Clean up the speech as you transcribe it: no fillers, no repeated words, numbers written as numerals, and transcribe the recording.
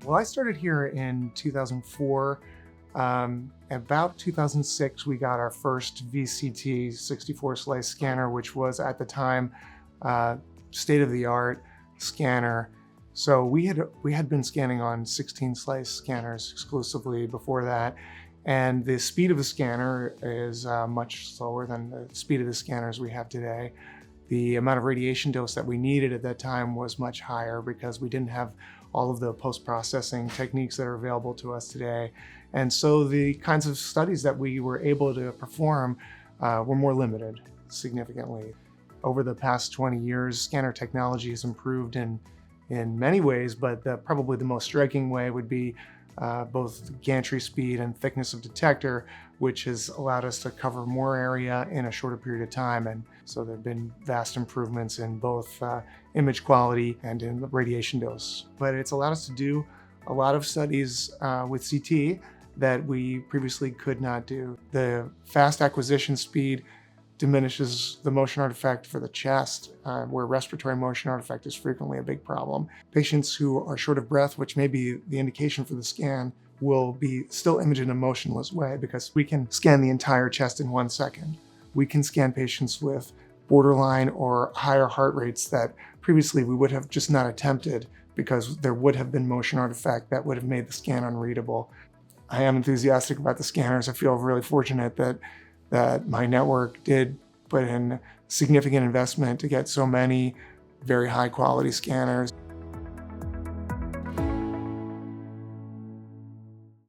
Well, I started here in 2004. About 2006, we got our first VCT 64 slice scanner, which was at the time state-of-the-art scanner. So we had been scanning on 16 slice scanners exclusively before that, and the speed of the scanner is much slower than the speed of the scanners we have today. The amount of radiation dose that we needed at that time was much higher because we didn't have all of the post-processing techniques that are available to us today. And so the kinds of studies that we were able to perform were more limited significantly. Over the past 20 years, scanner technology has improved in many ways, but probably the most striking way would be both gantry speed and thickness of detector, which has allowed us to cover more area in a shorter period of time. And so there have been vast improvements in both image quality and in the radiation dose. But it's allowed us to do a lot of studies with CT that we previously could not do. The fast acquisition speed diminishes the motion artifact for the chest, where respiratory motion artifact is frequently a big problem. Patients who are short of breath, which may be the indication for the scan, will be still imaged in a motionless way because we can scan the entire chest in 1 second. We can scan patients with borderline or higher heart rates that previously we would have just not attempted because there would have been motion artifact that would have made the scan unreadable. I am enthusiastic about the scanners. I feel really fortunate that my network did put in significant investment to get so many very high quality scanners.